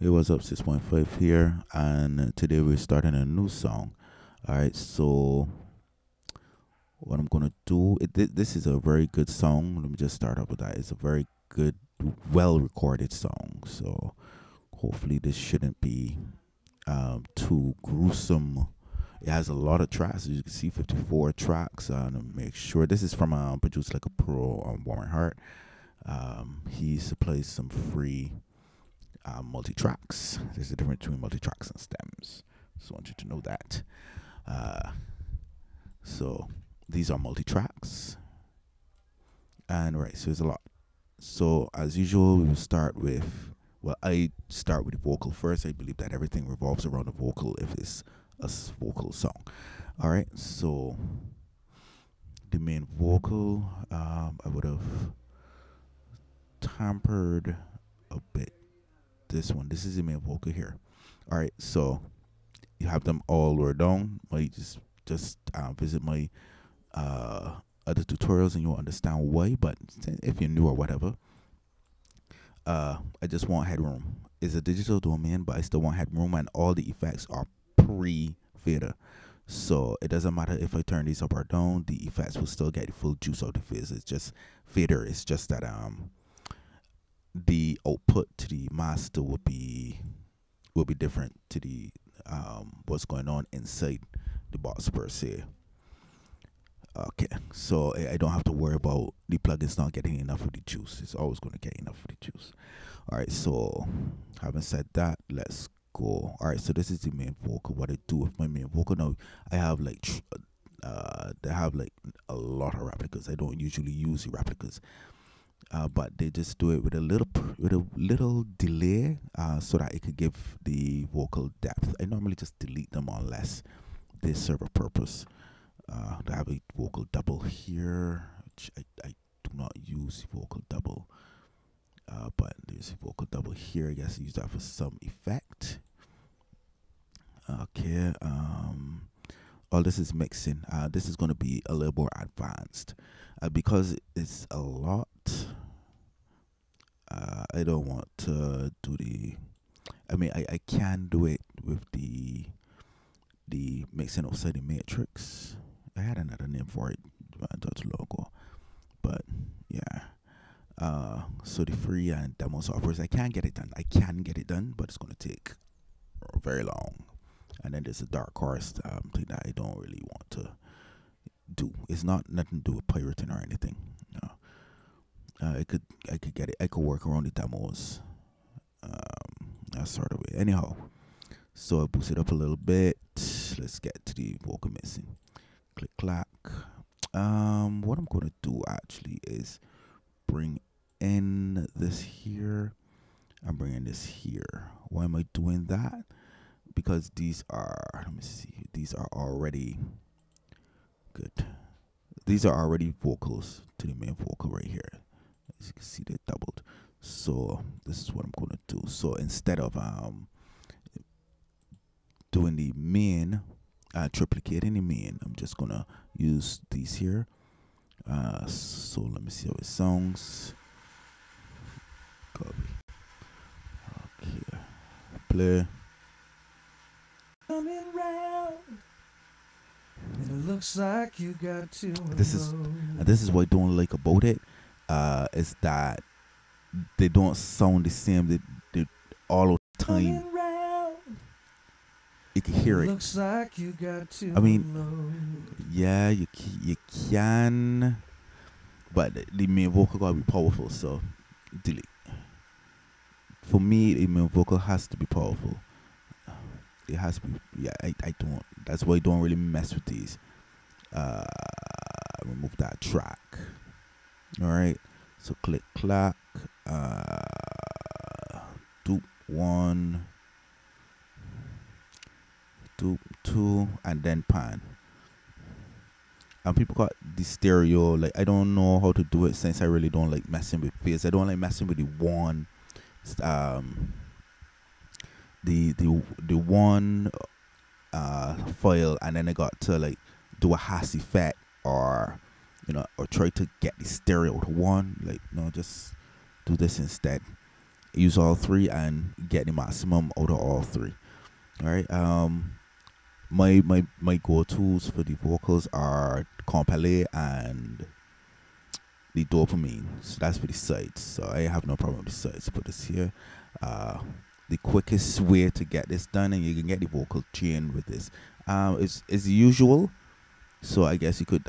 Hey, what's up? 6.5 here, and today we're starting a new song. All right, so what I'm gonna do, this is a very good song. Let me just start off with that. It's a very good, well recorded song. So hopefully, this shouldn't be too gruesome. It has a lot of tracks. As you can see, 54 tracks. And make sure this is from Produced Like a Pro on Warren Hart. He supplies some free multi tracks. There's a difference between multi tracks and stems. Just want you to know that. Uh, so these are multi tracks, and right, so there's a lot. So as usual, we will start with. Well, I start with the vocal first. I believe that everything revolves around the vocal if it's a vocal song. All right, so the main vocal, I would have tampered a bit. This is the main vocal here. All right, so you have them all lower down. Just visit my other tutorials and you'll understand why. But if you're new or whatever, I just want headroom. It's a digital domain, but I still want headroom, and all the effects are pre-fader. So it doesn't matter if I turn these up or down, the effects will still get the full juice of the fizz. It's just fader. It's just that the output to the master will be different to the what's going on inside the box per se. Okay, so I don't have to worry about the plugins not getting enough of the juice. It's always going to get enough of the juice. All right, so having said that, let's go. All right, so this is the main vocal. What I do with my main vocal now, I have like they have like a lot of replicas. I don't usually use the replicas, but they just do it with a little delay, so that it could give the vocal depth. I normally just delete them unless they serve a purpose. I have a vocal double here, which I do not use vocal double, but there's a vocal double here. I guess I use that for some effect. Okay, all this is mixing. This is going to be a little more advanced, because it's a lot. I don't want to do the. I mean, I can do it with the mixing outside the matrix. I had another name for it not too long ago, but yeah. So the free and demo softwares, I can get it done, but it's gonna take very long. And then there's a dark horse thing that I don't really want to do. It's not nothing to do with pirating or anything. No. I could get it. I could work around the demos. That sort of way. Anyhow, so I boost it up a little bit. Let's get to the vocal mixing. Click clack. What I'm gonna do actually is bring in this here. I'm bringing this here. Why am I doing that? Because these are, let me see, these are already good. These are already vocals to the main vocal right here. As you can see, they're doubled. So this is what I'm gonna do. So instead of doing the main, triplicating the main, I'm just gonna use these here. So let me see how it sounds. Copy. Okay. Play. Coming round. It looks like you got to. This is what I don't like about it. Is that they don't sound the same. They all the time. You can hear it. Looks like you got to. I mean, yeah, you can, but the main vocal gotta be powerful. So delete. For me, the main vocal has to be powerful. It has to be. Yeah, I don't. That's why I don't really mess with these. Remove that track. All right. So click clack. Dupe 1. Dupe 2, and then pan. And people got the stereo. Like, I don't know how to do it since I really don't like messing with phase. I don't like messing with the one. The one file, and then I got to like do a has effect, or or try to get the stereo to one. Like, no, just do this instead. use all three and get the maximum out of all three. All right. My go-tos for the vocals are compele and the dopamine. So that's for the sides. So I have no problem with the sides. Put this here. The quickest way to get this done, and you can get the vocal chain with this. Is usual. So I guess you could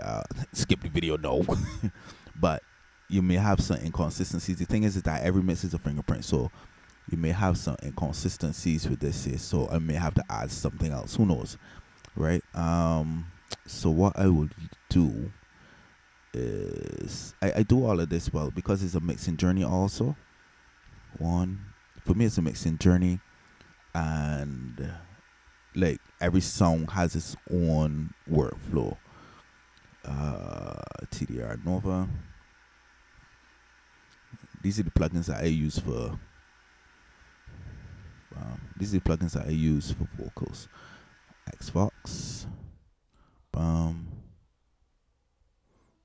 skip the video now, but you may have some inconsistencies. The thing is that every mix is a fingerprint, so you may have some inconsistencies with this here. So I may have to add something else. Who knows, right? So what I would do is I do all of this well because it's a mixing journey also. For me it's a mixing journey, and like every song has its own workflow. TDR Nova. These are the plugins that I use for vocals. Xbox.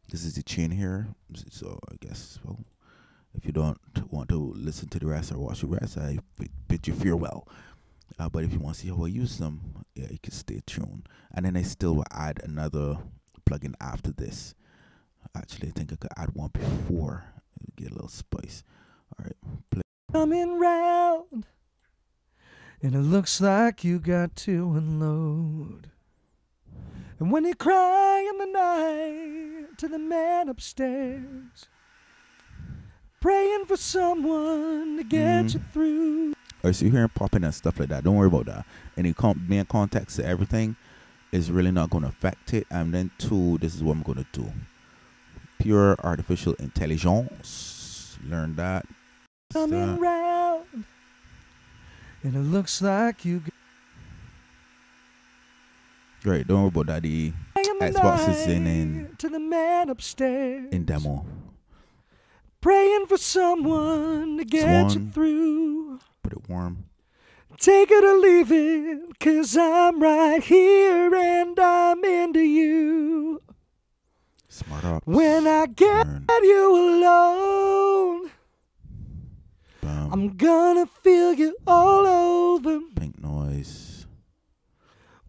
This is the chain here. So I guess, well, if you don't want to listen to the rest or watch the rest, I bid you farewell. But if you want to see how I use them, yeah, you can stay tuned. And then I still will add another plugin after this. Actually, I think I could add one before. Get a little spice. All right, play. Coming round, and it looks like you got to unload. And when you cry in the night to the man upstairs, praying for someone to get you through. Alright, so you hear him popping and stuff like that. Don't worry about that. Any main context to everything is really not going to affect it. And then two, this is what I'm going to do. Pure artificial intelligence. Learn that. Coming round, and it looks like you got. Right, don't worry about that. The Xbox is in to the man upstairs, in demo. Praying for someone to get you through. Put it warm. Take it or leave it, 'cause I'm right here and I'm into you. Smart ups. When I get you alone, I'm gonna feel you all over. Pink noise.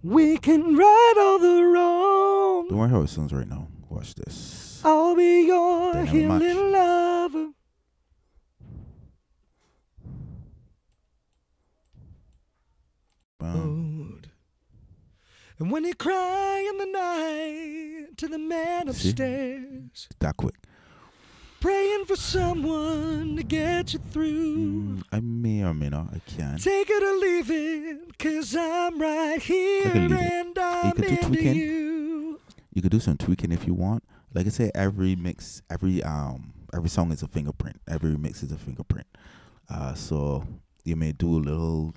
We can right all the wrong. Don't worry how it sounds right now. Watch this. I'll be your healing lover. And when you cry in the night to the man upstairs, that quick. Praying for someone to get you through. I may or may not. I can. Take it or leave it, 'cause I'm right here and I'm into you. You could do some tweaking if you want. Like I said, every mix, every song is a fingerprint. Every mix is a fingerprint. So you may do a little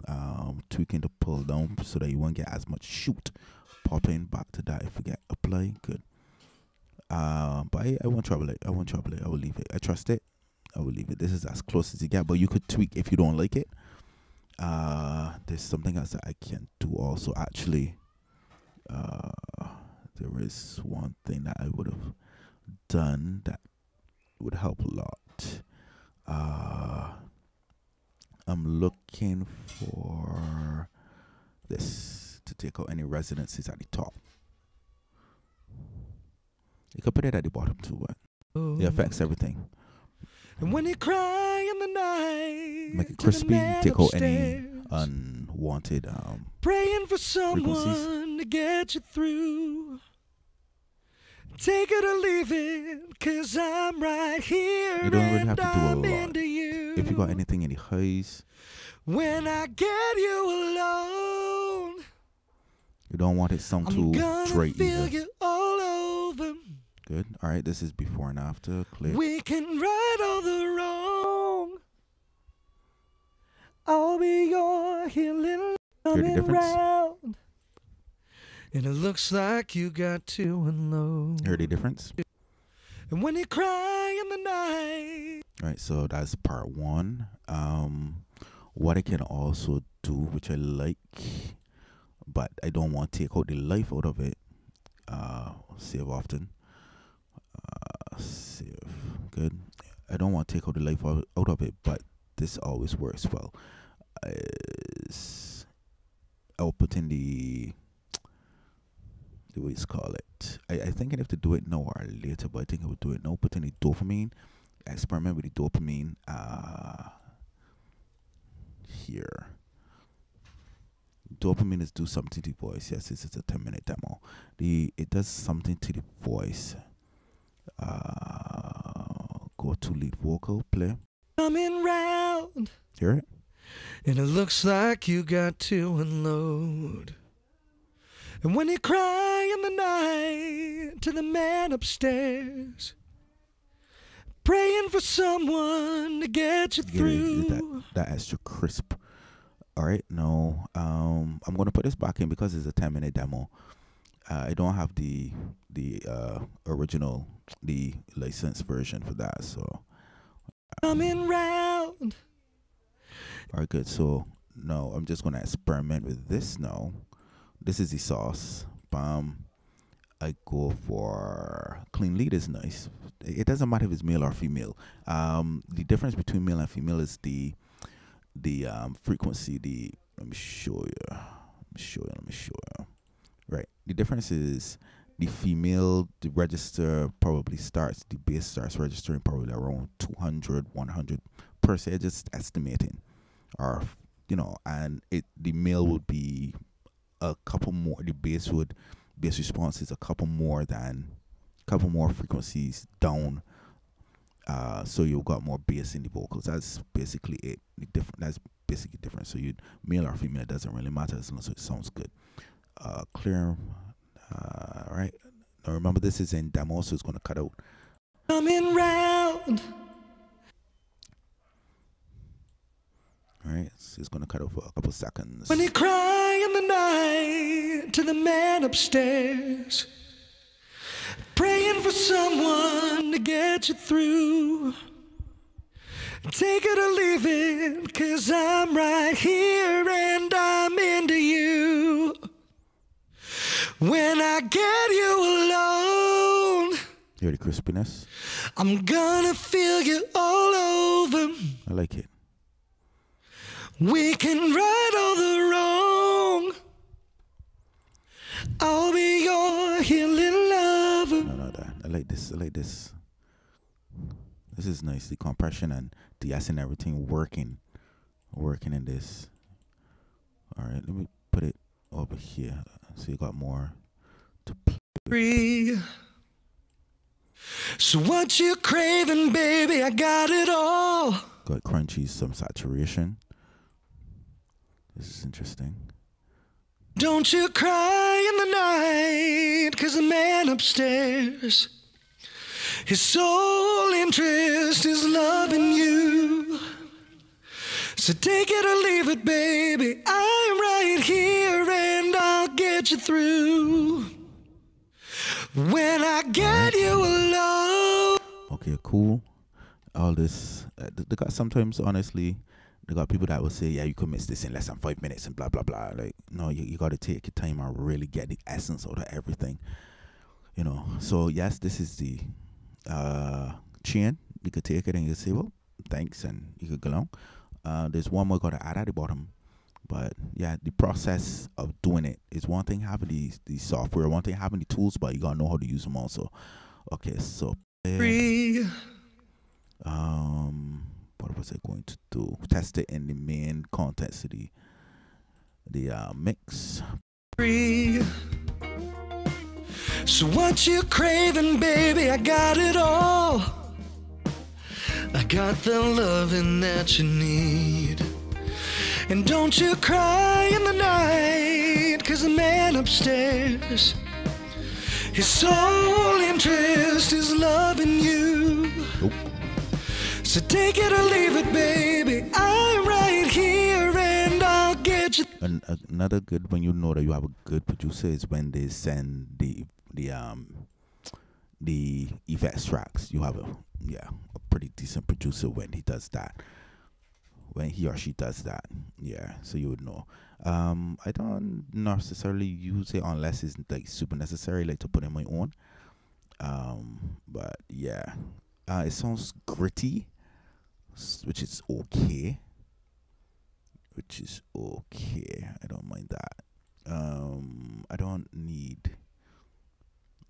tweaking to pull down so that you won't get as much shoot. Popping back to that. If you get apply, good. But I won't trouble it. I will leave it. I trust it. I will leave it. This is as close as you get, but you could tweak if you don't like it. There's something else that I can do also. Actually, there is one thing that I would have done that would help a lot. I'm looking for this to take out any resonances at the top. You can put it at the bottom too, but it affects everything. And when you cry in the night, make it crispy, take out any unwanted praying for someone frequencies to get you through. Take it or leave it, 'cause I'm right here. You don't really have to do a I'm lot. into you. If you got anything in the highs, when I get you alone, you don't want it sound too dry feel either. you all over. Good. All right, this is before and after. Click. We can right all the wrong. I'll be your healing. Hear the difference? Round. And it looks like you got to unload. Hear the difference? And when you cry in the night. All right, so that's part one. What I can also do, which I like, but I don't want to take out the life out of it. Save often. Save. Good. I don't want to take out the life out of it, but this always works well. Is I'll put in the way it's call it. I think I have to do it now or later, but I think I would do it now. Put in the dopamine. Experiment with the dopamine. Here. Dopamine is do something to the voice. Yes, this is a 10-minute demo. It does something to the voice. Go to lead vocal, play. Coming round, Hear it? and it looks like you got to unload. And when you cry in the night to the man upstairs, praying for someone to get you through. That extra crisp. All right, no. I'm gonna put this back in because it's a 10-minute demo. I don't have the original, the licensed version for that. So Coming round. All right, good. So no, I'm just gonna experiment with this now. This is the sauce. I go for clean lead is nice. It doesn't matter if it's male or female. The difference between male and female is the frequency. Let me show you. Right. The difference is the female, the register probably starts, the bass starts registering probably around 200, 100 per se, just estimating, or and the male would be a couple more. The bass response is a couple more frequencies down. So you've got more bass in the vocals. That's basically it. That's basically different. So you male or female, it doesn't really matter as long as it sounds good. Clear. Right. Now remember, this is in demo, so it's gonna cut out. Coming round. All right. So it's gonna cut out for a couple seconds. When you cry in the night to the man upstairs, praying for someone to get you through. Take it or leave it, 'cause I'm right here and I'm into you. When I get you alone, Hear the crispiness? I'm gonna feel you all over. I like it. We can right all the wrong. I'll be your healing lover. No, I like this. This is nice. The compression and the S and everything working in this. All right, let me put it over here so you got more to play. So what you craving, baby? I got it all. Got crunchy, some saturation. This is interesting. Don't you cry in the night, 'cause the man upstairs, his sole interest is loving you. So take it or leave it, baby. I'm right here and I'll get you through. When I get you alone. Okay, cool. All this, they got sometimes, honestly, they got people that will say, yeah, you could mix this in less than 5 minutes and blah, blah, blah. Like, no, you got to take your time and really get the essence out of everything. So yes, this is the chain. You could take it and you say, well, thanks, and you could go along. There's one more got to add at the bottom. But yeah, the process of doing it is one thing, having the software, one thing having the tools, but you gotta know how to use them also. Okay, so what was I going to do? Test it in the main contents of the mix. So what you craving, baby? I got it all. I got the loving that you need. And don't you cry in the night, 'cause the man upstairs, his sole interest is loving you. Nope. So take it or leave it, baby. I'm right here and I'll get you. And another good, when you know that you have a good producer, is when they send the effects tracks. You have a pretty decent producer when he does that. When he or she does that, yeah, so you would know. I don't necessarily use it unless it's like super necessary, like to put in my own. But yeah, it sounds gritty, which is okay. Which is okay. I don't mind that. I don't need.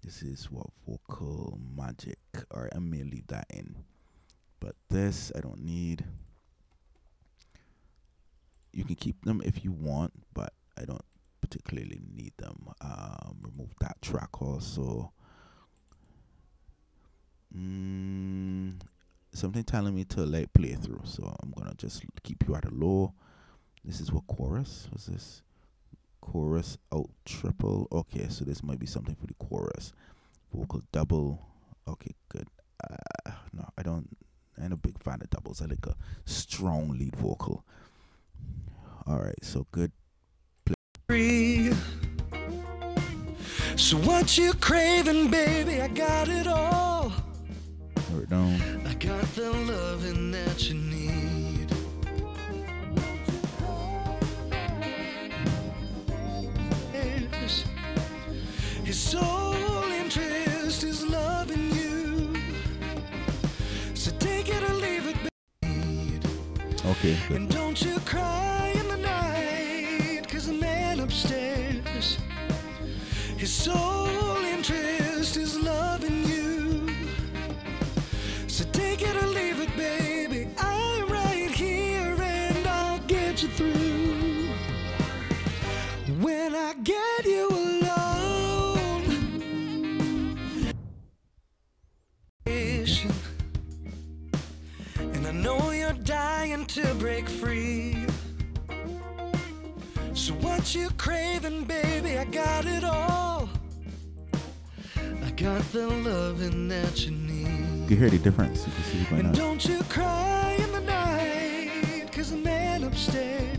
This is what vocal magic. Alright, I may leave that in. But this I don't need. You can keep them if you want, but I don't particularly need them. Remove that track also. Something telling me to like play through, so I'm gonna just keep you at a low. This is what chorus was this? Chorus out triple. Okay, so this might be something for the chorus. Vocal double. Okay, good. No, I don't. I'm a big fan of doubles. I like a strong lead vocal. All right, so good. Free. So what you craving, baby? I got it all. Lower it down. I got the loving that you need. His sole interest is loving you. So take it or leave it, babe. Okay, good. And don't you cry in the night, 'cause the man upstairs, his sole interest is loving you. So take it or leave it, baby. I'm right here and I'll get you through. When I get you alone. And I know you're dying to break free. So what you craving, baby? I got it all. I got the loving that you need. You can hear the difference. You can see it going And on. don't you cry in the night, 'cause the man upstairs.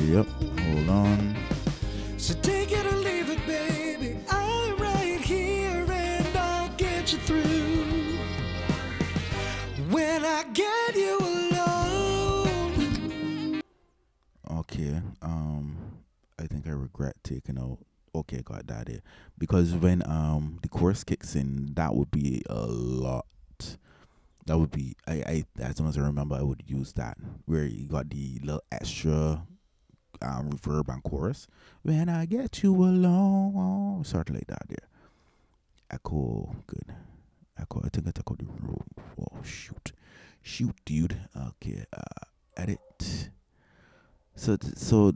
Yep. Hold on. So take it or leave it, baby. I'm right here and I'll get you through. When I get you alone. Okay. I think I regret taking out. Okay, got that there. Because when the chorus kicks in, that would be a lot. That would be I as long as I remember, I would use that where you got the little extra reverb and chorus. When I get you alone, sort of like that there. Echo, good. Echo. I think I took out the room. Oh shoot, dude. Okay. Edit. So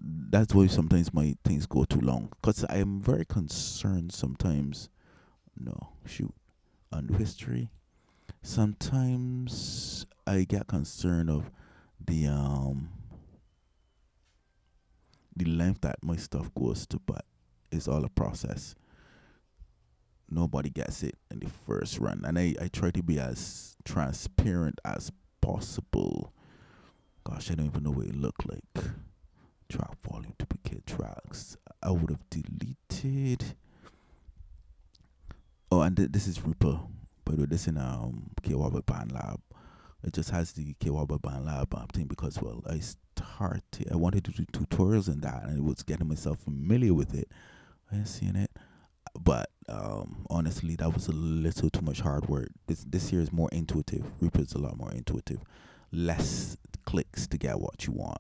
that's why sometimes my things go too long, because I am very concerned sometimes. No, shoot, undo history. Sometimes I get concerned of the length that my stuff goes to, but it's all a process. Nobody gets it in the first run, and I try to be as transparent as possible. Gosh, I don't even know what it looked like. Track volume, duplicate tracks. I would have deleted. Oh, and this is Reaper. By the way, this in Kwaba Band Lab. It just has the Kwaba Band Lab thing because, well, I wanted to do tutorials in that, and I was getting myself familiar with it. I ain't seeing it, but honestly, that was a little too much hard work. This here is more intuitive. Reaper is a lot more intuitive. Less clicks to get what you want.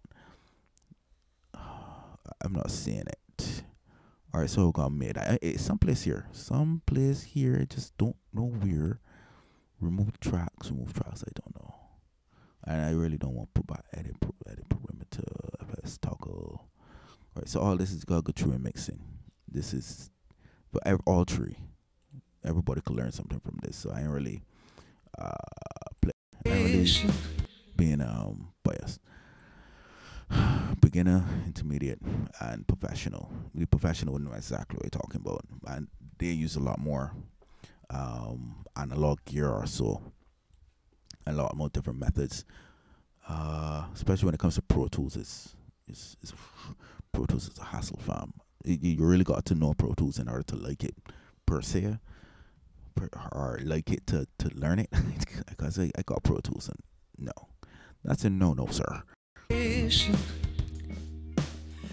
I'm not seeing it. All right, so I got made. Someplace here. I just don't know where. Remove tracks. I don't know. And I really don't want to put back edit perimeter. Let's toggle. All right, so all this is gotta go through and mixing. This is for all three. Everybody could learn something from this. So I ain't really being biased. Beginner, intermediate, and professional. The professional know exactly what you're talking about, and they use a lot more analog gear, or so a lot more different methods, especially when it comes to Pro Tools. It's Pro Tools is a hassle, fam. You really got to know Pro Tools in order to like it per se, or like it to learn it. Because I got Pro Tools, and no, that's a no, sir.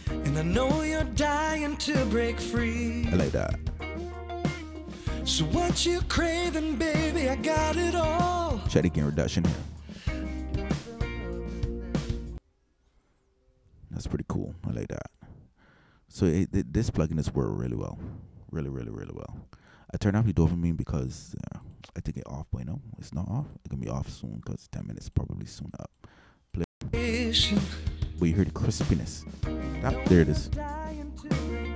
And I know you're dying to break free. I like that. So what you craving, baby? I got it all. Check the gain reduction here. That's pretty cool. I like that. So this plugin is working really well. Really well. I turned off the dopamine because I think it off by now. It's not off. It's going to be off soon because 10 minutes probably soon up. Play. But you hear the crispiness. There it is.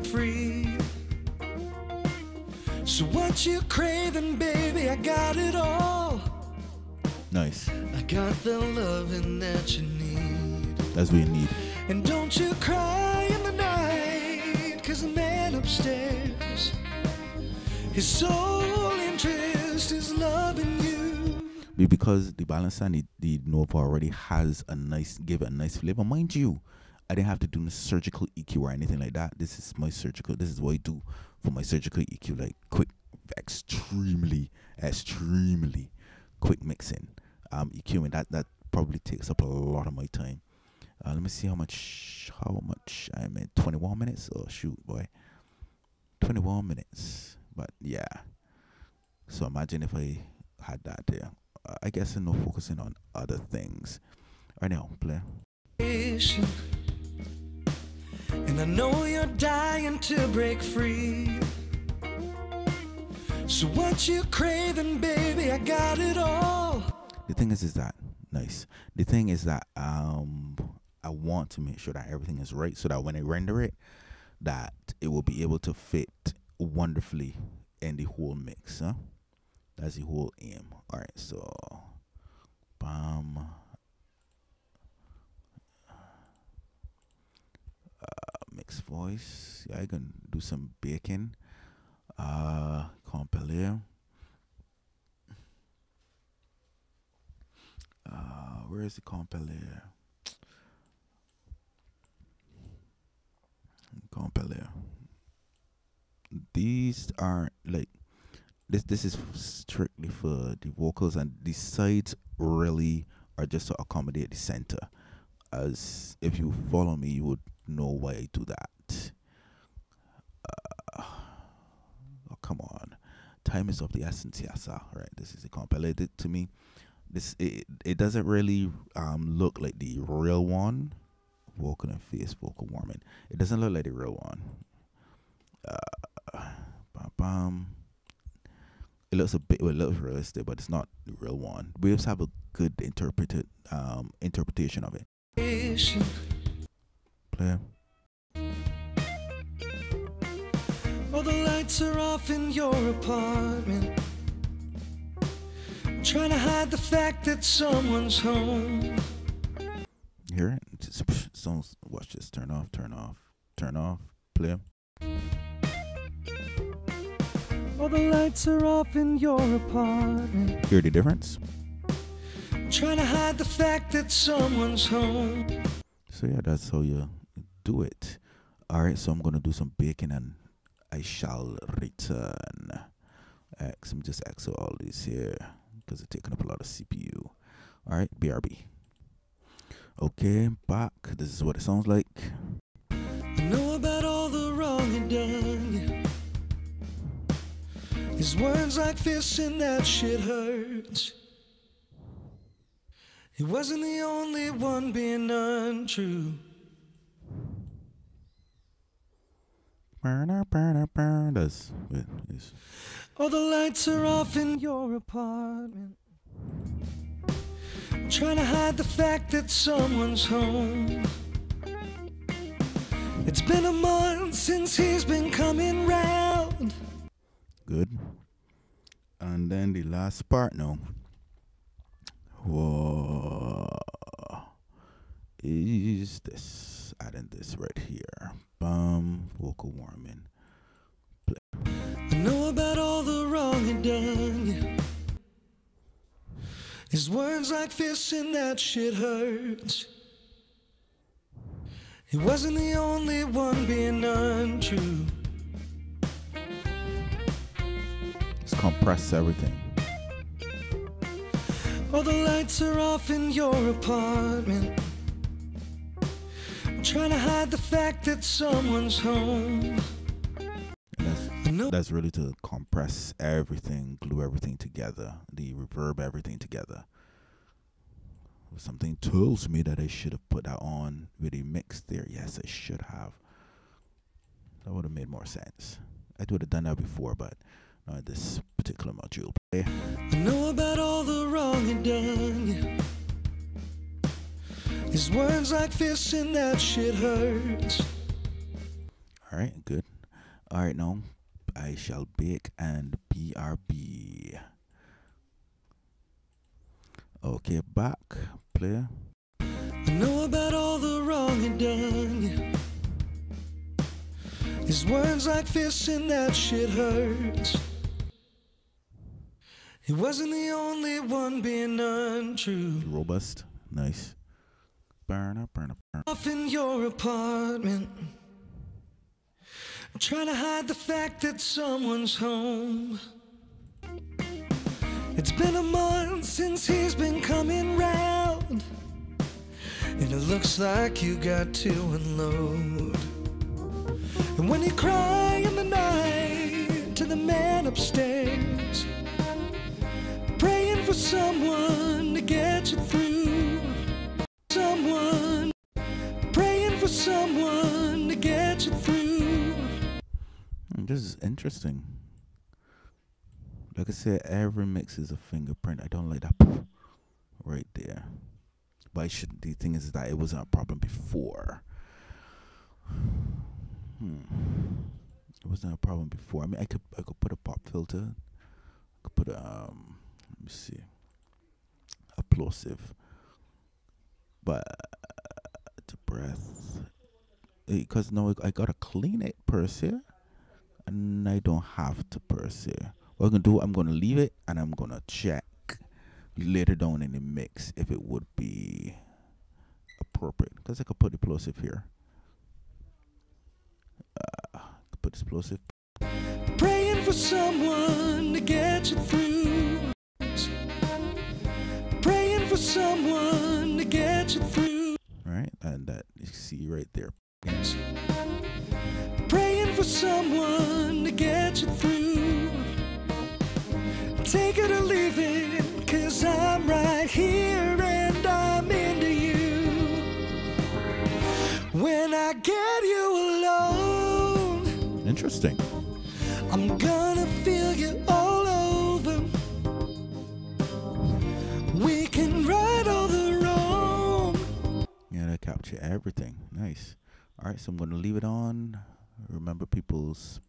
Free. So what you craving, baby? I got it all. Nice. I got the loving that you need. That's what you need. And don't you cry in the night, 'cause the man upstairs, his sole interest is loving you. Because the balancer and the Nova already has give it a nice flavor. Mind you, I didn't have to do a surgical EQ or anything like that. This is what I do for my surgical EQ, like quick, extremely quick mixing. EQing that probably takes up a lot of my time. Let me see how much I'm in. 21 minutes. Oh shoot, boy, 21 minutes. But yeah, so imagine if I had that there. I guess I'm not focusing on other things right now. Play. And I know you're dying to break free. So what you craving, baby? I got it all. The thing is that nice. The thing is that I want to make sure that everything is right, so that when I render it, that it will be able to fit wonderfully in the whole mix. Huh? That's the whole aim. All right, so bam. Mix voice. Yeah, I can do some baking. Compiler. Where is the compiler? Compiler. These are like this is strictly for the vocals, and the sides really are just to accommodate the center. As if you follow me, you would know why I do that. Oh, come on. Time is of the essence, yes, sir. Right, this is the compiler. To me, it doesn't really look like the real one. Vocal and face, vocal warming. It doesn't look like the real one. It looks it looks realistic, but it's not the real one. Waves have a good interpretation of it. Play. All the lights are off in your apartment. I'm trying to hide the fact that someone's home. Hear it? Songs. Watch this. Turn off. Turn off. Turn off. Play. All the lights are off in your apartment. Hear the difference? I'm trying to hide the fact that someone's home. So yeah, that's how you do it. All right, so I'm gonna do some baking and I shall return. X. I'm just X all these here because it's taking up a lot of CPU. All right, BRB. Okay, back. This is what it sounds like. I know about all the wrong you done. His words like fists and that shit hurts. He wasn't the only one being untrue. That's it. All the lights are off in your apartment. I'm trying to hide the fact that someone's home. It's been a month since he's been coming round. Good. And then the last part now. Whoa. Is this? Adding this right here. Bum. Vocal warming. Play. I know about all the wrong he done. His words like fists and that shit hurts. He wasn't the only one being untrue. Let's compress everything. All the lights are off in your apartment. I'm trying to hide the fact that someone's home. I No. That's really to compress everything, glue everything together, the reverb everything together. Something tells me that I should have put that on with a mix there. Yes, I should have. That would have made more sense. I would have done that before, but not this particular module. Play. I know about all the wrong you done. His words like fists and that shit hurts. All right, good. All right, now I shall bake and BRB. Okay, back. Play. I know about all the wrong you done. His words like fists and that shit hurts. He wasn't the only one being untrue. Robust. Nice. Burn up, burn up, burn up. Off in your apartment, trying to hide the fact that someone's home. It's been a month since he's been coming round, and it looks like you got to unload. And when you cry in the night to the man upstairs, praying for someone to get you through. Someone, praying for someone to get you through. This is interesting. Like I said, every mix is a fingerprint. I don't like that right there. But the thing is that it wasn't a problem before. It wasn't a problem before. I mean, I could put a pop filter. I could put a let me see, a plosive. But the breath, because now I gotta clean it per se, and I don't have to per se. What I'm gonna do, I'm gonna leave it, and I'm gonna check later down in the mix if it would be appropriate. Because I could put the plosive here. Put explosive. Praying for someone to get you through. Praying for someone to get you through. Right, and that you see right there. Praying for someone to get you through. Take it or leave it, 'cause I'm right here and I'm into you. When I get you alone, Interesting. I'm gonna feel you all over. We can right all the wrong. Yeah, that capture everything. Nice. All right, so I'm gonna leave it on. Remember people's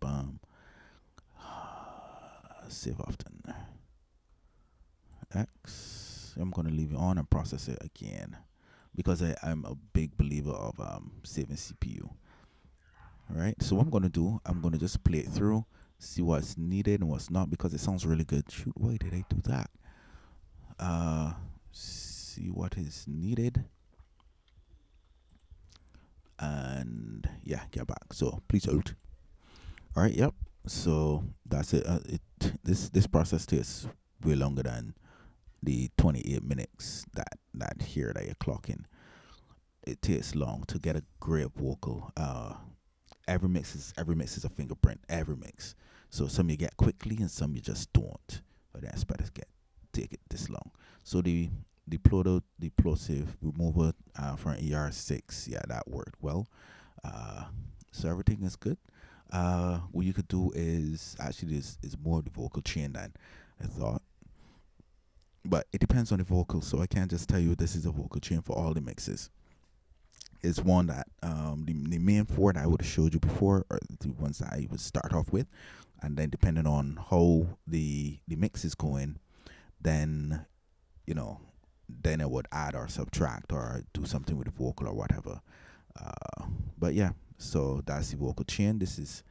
save often. X. I'm gonna leave it on and process it again because I'm a big believer of saving CPU. All right. So what I'm gonna do, I'm gonna just play it through, see what's needed and what's not, because it sounds really good. Shoot, why did I do that? See what is needed. And yeah, get back. So please hold. All right. Yep. So that's it. This process takes way longer than the 28 minutes that here that you're clocking. It takes long to get a great vocal. Every mix is a fingerprint. Every mix. So some you get quickly and some you just don't. But that's better take it this long. So the plosive remover from ER6, yeah, that worked well. So everything is good. What you could do is actually is more of the vocal chain than I thought. But it depends on the vocal, so I can't just tell you this is a vocal chain for all the mixes. It's one that the main four that I would have showed you before are the ones that I would start off with, and then depending on how the mix is going, then then I would add or subtract or do something with the vocal or whatever. But yeah, so that's the vocal chain. This is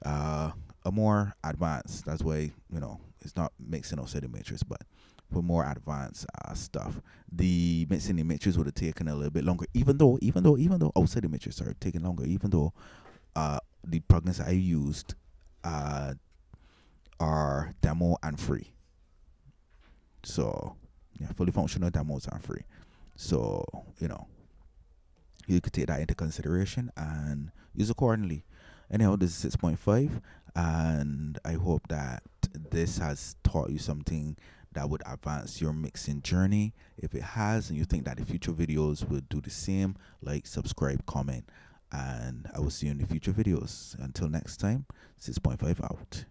a more advanced. That's why it's not mixing outside the matrix, but for more advanced stuff, the mixing the matrix would have taken a little bit longer. Even though outside the matrix are taking longer, even though the plugins I used are demo and free. So yeah, fully functional demos are free. So you could take that into consideration and use accordingly. Anyhow, this is 6.5, and I hope that this has taught you something that would advance your mixing journey. If it has, and you think that the future videos will do the same, like, subscribe, comment, and I will see you in the future videos. Until next time, 6.5 out.